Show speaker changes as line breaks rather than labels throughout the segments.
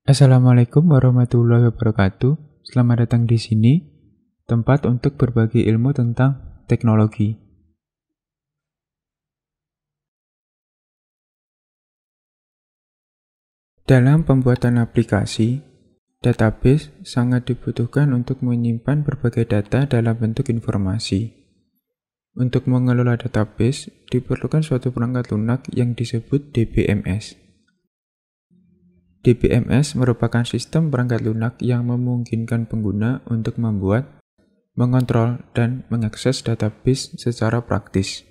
Assalamualaikum warahmatullahi wabarakatuh. Selamat datang di sini, tempat untuk berbagi ilmu tentang teknologi. Dalam pembuatan aplikasi, database sangat dibutuhkan untuk menyimpan berbagai data dalam bentuk informasi. Untuk mengelola database, diperlukan suatu perangkat lunak yang disebut DBMS. DBMS merupakan sistem perangkat lunak yang memungkinkan pengguna untuk membuat, mengontrol, dan mengakses database secara praktis.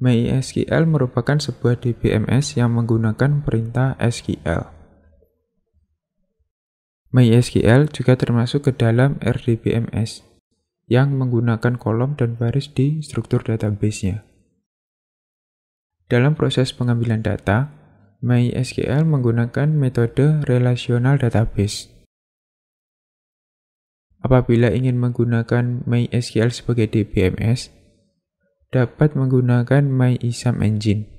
MySQL merupakan sebuah DBMS yang menggunakan perintah SQL. MySQL juga termasuk ke dalam RDBMS, yang menggunakan kolom dan baris di struktur database-nya. Dalam proses pengambilan data, MySQL menggunakan metode relational database. Apabila ingin menggunakan MySQL sebagai DBMS, dapat menggunakan MyISAM Engine.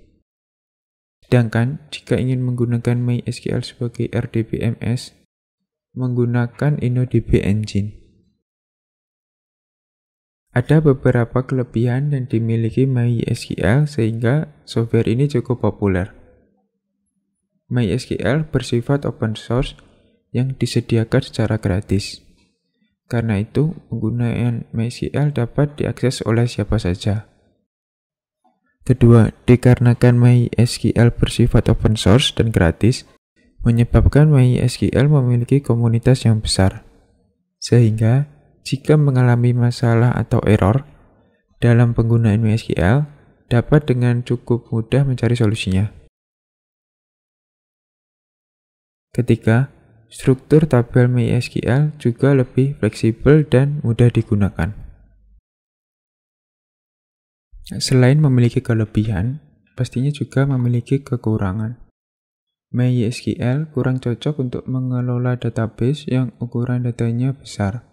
Sedangkan jika ingin menggunakan MySQL sebagai RDBMS, menggunakan InnoDB Engine. Ada beberapa kelebihan yang dimiliki MySQL sehingga software ini cukup populer. MySQL bersifat open source yang disediakan secara gratis. Karena itu, penggunaan MySQL dapat diakses oleh siapa saja. Kedua, dikarenakan MySQL bersifat open source dan gratis, menyebabkan MySQL memiliki komunitas yang besar. Sehingga, jika mengalami masalah atau error dalam penggunaan MySQL, dapat dengan cukup mudah mencari solusinya. Ketiga, struktur tabel MySQL juga lebih fleksibel dan mudah digunakan. Selain memiliki kelebihan, pastinya juga memiliki kekurangan. MySQL kurang cocok untuk mengelola database yang ukuran datanya besar.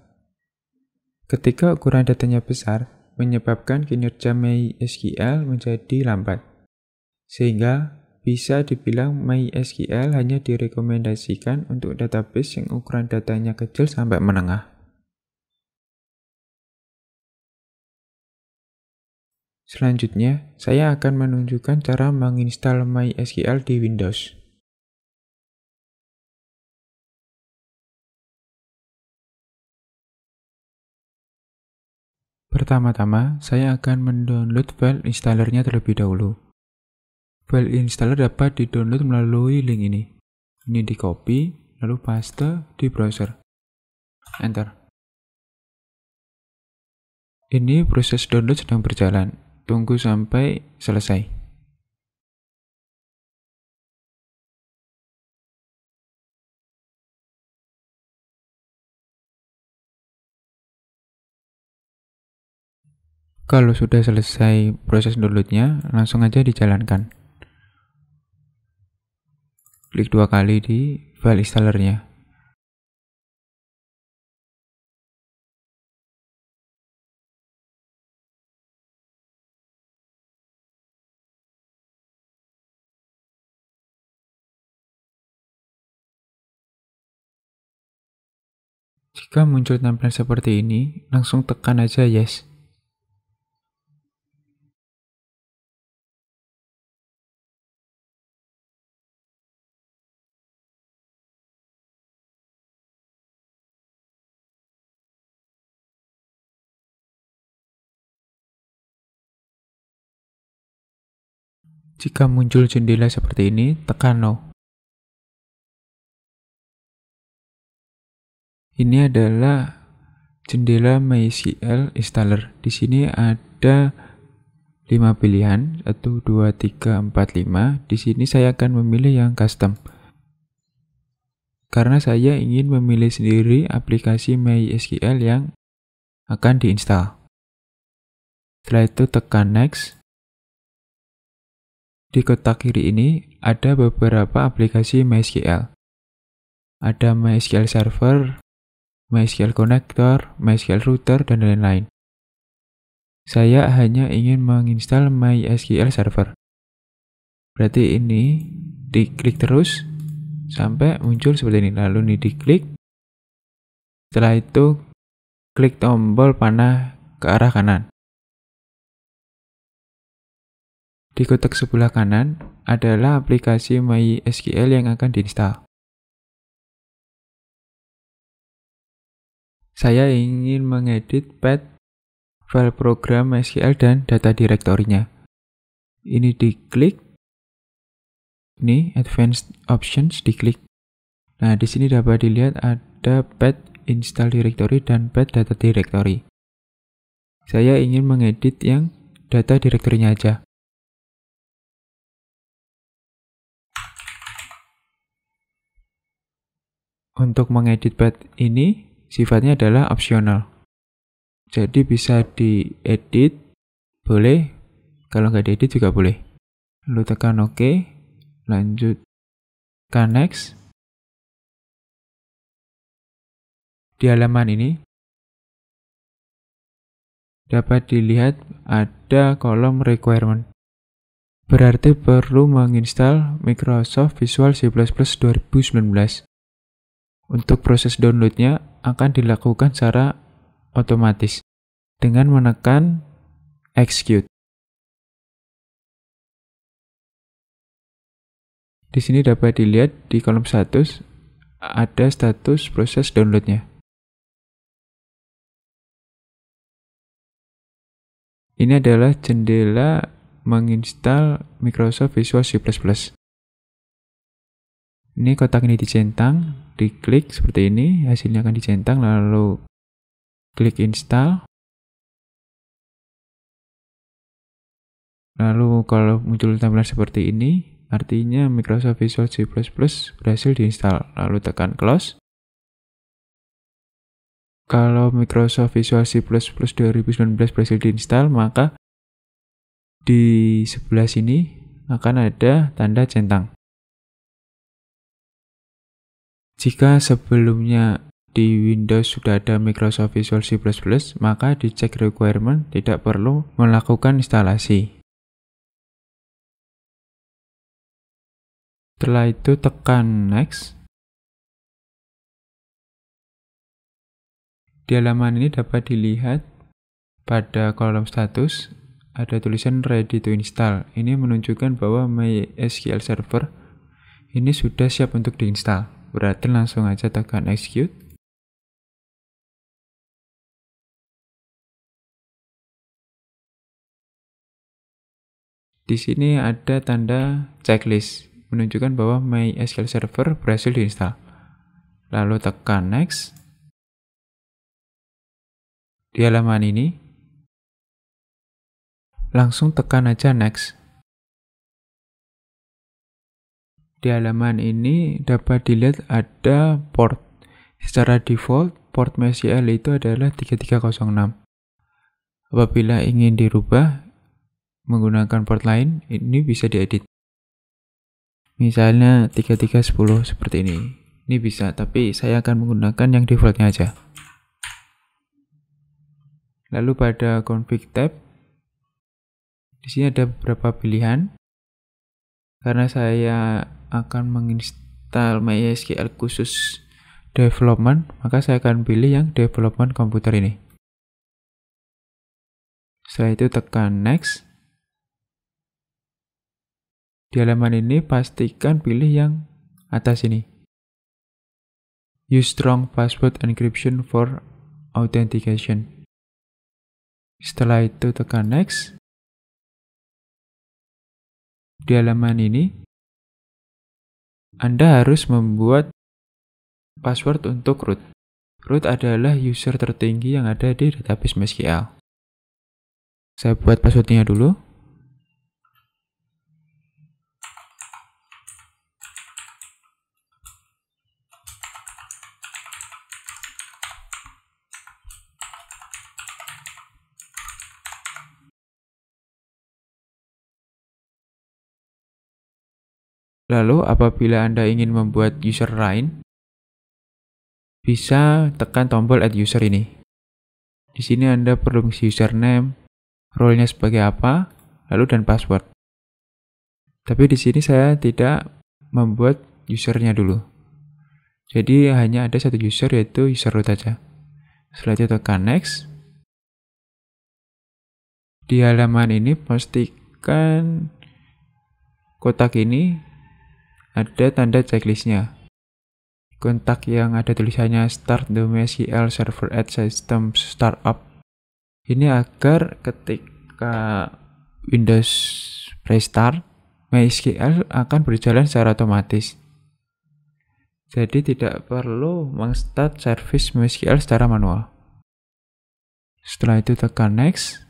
Ketika ukuran datanya besar, menyebabkan kinerja MySQL menjadi lambat. Sehingga bisa dibilang MySQL hanya direkomendasikan untuk database yang ukuran datanya kecil sampai menengah. Selanjutnya, saya akan menunjukkan cara menginstal MySQL di Windows. Pertama-tama, saya akan mendownload file installernya terlebih dahulu. File installer dapat di-download melalui link ini. Ini di-copy, lalu paste di browser. Enter. Ini proses download sedang berjalan. Tunggu sampai selesai. Kalau sudah selesai proses downloadnya, langsung aja dijalankan. Klik 2 kali di file installernya. Jika muncul tampilan seperti ini, langsung tekan aja yes. Jika muncul jendela seperti ini, tekan no. Ini adalah jendela MySQL installer. Di sini ada 5 pilihan, 1, 2, 3, 4, 5. Di sini saya akan memilih yang custom. Karena saya ingin memilih sendiri aplikasi MySQL yang akan diinstal. Setelah itu tekan next. Di kotak kiri ini ada beberapa aplikasi MySQL. Ada MySQL Server, MySQL Connector, MySQL Router, dan lain-lain. Saya hanya ingin menginstal MySQL Server. Berarti ini diklik terus sampai muncul seperti ini. Lalu ini diklik. Setelah itu klik tombol panah ke arah kanan. Di kotak sebelah kanan adalah aplikasi MySQL yang akan diinstal. Saya ingin mengedit path file program MySQL dan data direktorinya. Ini diklik. Ini Advanced Options diklik. Nah, di sini dapat dilihat ada path install directory dan path data directory. Saya ingin mengedit yang data direktorinya aja. Untuk mengedit path ini sifatnya adalah opsional. Jadi bisa diedit, boleh. Kalau nggak diedit juga boleh. Lalu tekan OK. Lanjut ke Next. Di halaman ini dapat dilihat ada kolom requirement. Berarti perlu menginstal Microsoft Visual C++ 2019. Untuk proses downloadnya akan dilakukan secara otomatis dengan menekan Execute. Di sini dapat dilihat di kolom status ada status proses downloadnya. Ini adalah jendela menginstal Microsoft Visual C++. Ini kotak ini dicentang, diklik seperti ini, hasilnya akan dicentang, lalu klik install. Lalu kalau muncul tampilan seperti ini, artinya Microsoft Visual C++ berhasil diinstal. Lalu tekan close. Kalau Microsoft Visual C++ 2019 berhasil diinstal, maka di sebelah sini akan ada tanda centang. Jika sebelumnya di Windows sudah ada Microsoft Visual C++, maka di check requirement tidak perlu melakukan instalasi. Setelah itu tekan Next. Di halaman ini dapat dilihat pada kolom status ada tulisan Ready to Install. Ini menunjukkan bahwa MySQL Server ini sudah siap untuk diinstal. Berarti langsung aja tekan Execute. Di sini ada tanda checklist menunjukkan bahwa MySQL Server berhasil diinstal. Lalu tekan Next. Di halaman ini langsung tekan aja Next. Di halaman ini dapat dilihat ada port. Secara default, port MySQL itu adalah 3306. Apabila ingin dirubah menggunakan port lain, ini bisa diedit. Misalnya 3310 seperti ini. Ini bisa, tapi saya akan menggunakan yang defaultnya aja. Lalu pada config tab, di sini ada beberapa pilihan. Karena saya akan menginstal MySQL khusus development, maka saya akan pilih yang development komputer ini. Setelah itu tekan Next. Di halaman ini pastikan pilih yang atas ini. Use strong password encryption for authentication. Setelah itu tekan Next. Di halaman ini Anda harus membuat password untuk root. Root adalah user tertinggi yang ada di database MySQL. Saya buat passwordnya dulu. Lalu apabila Anda ingin membuat user lain, bisa tekan tombol add user ini. Di sini Anda perlu mengisi username, role-nya sebagai apa, lalu dan password. Tapi di sini saya tidak membuat usernya dulu. Jadi hanya ada satu user, yaitu user root aja. Setelah itu tekan next. Di halaman ini pastikan kotak ini ada tanda checklistnya. Kontak yang ada tulisannya Start the MySQL Server at System Startup. Ini agar ketika Windows restart, MySQL akan berjalan secara otomatis. Jadi tidak perlu meng-start service MySQL secara manual. Setelah itu tekan next.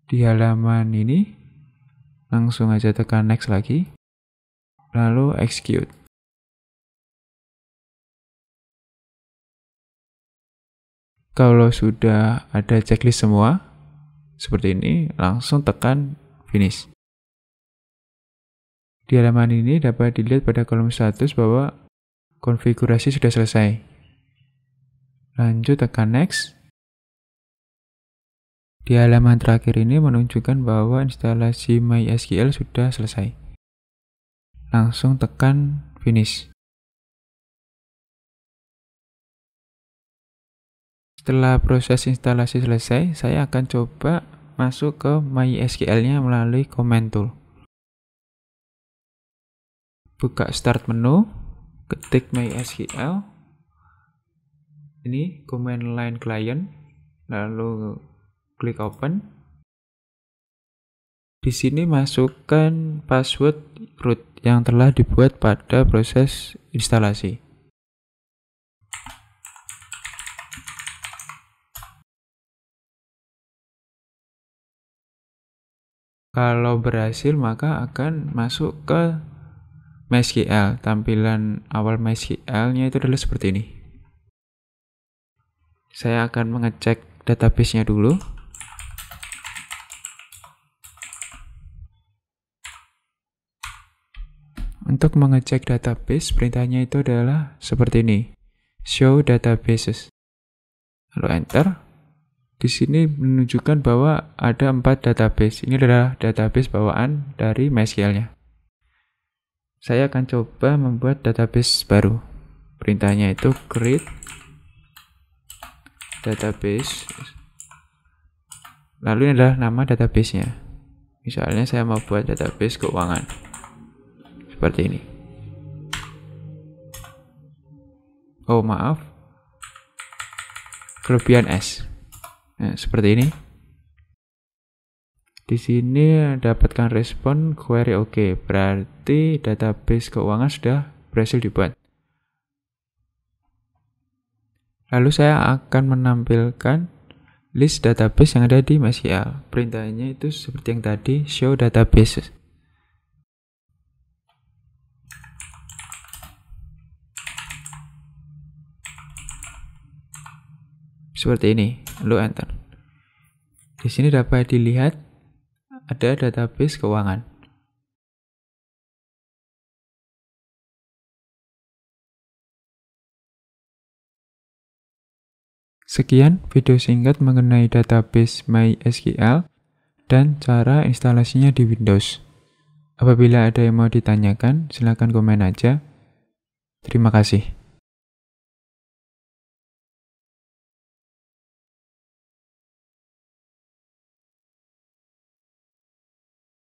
Di halaman ini langsung aja tekan next lagi. Lalu execute. Kalau sudah ada checklist semua seperti ini, langsung tekan finish. Di halaman ini dapat dilihat pada kolom status bahwa konfigurasi sudah selesai. Lanjut tekan next. Di halaman terakhir ini menunjukkan bahwa instalasi MySQL sudah selesai. Langsung tekan finish. Setelah proses instalasi selesai, saya akan coba masuk ke MySQL-nya melalui command tool. Buka start menu, ketik MySQL, ini command line client, lalu klik open. Di sini masukkan password root yang telah dibuat pada proses instalasi. Kalau berhasil, maka akan masuk ke MySQL. Tampilan awal MySQL-nya itu adalah seperti ini. Saya akan mengecek database-nya dulu. Untuk mengecek database, perintahnya itu adalah seperti ini. Show databases. Lalu enter. Di sini menunjukkan bahwa ada 4 database. Ini adalah database bawaan dari MySQL-nya. Saya akan coba membuat database baru. Perintahnya itu create database. Lalu ini adalah nama database-nya. Misalnya saya mau buat database keuangan. Seperti ini. Oh, maaf. Kelebihan S. Nah, seperti ini. Di sini dapatkan respon query oke. Berarti database keuangan sudah berhasil dibuat. Lalu saya akan menampilkan list database yang ada di MySQL. Perintahnya itu seperti yang tadi, show databases. Seperti ini, lalu enter. Di sini dapat dilihat ada database keuangan. Sekian video singkat mengenai database MySQL dan cara instalasinya di Windows. Apabila ada yang mau ditanyakan, silakan komen aja. Terima kasih.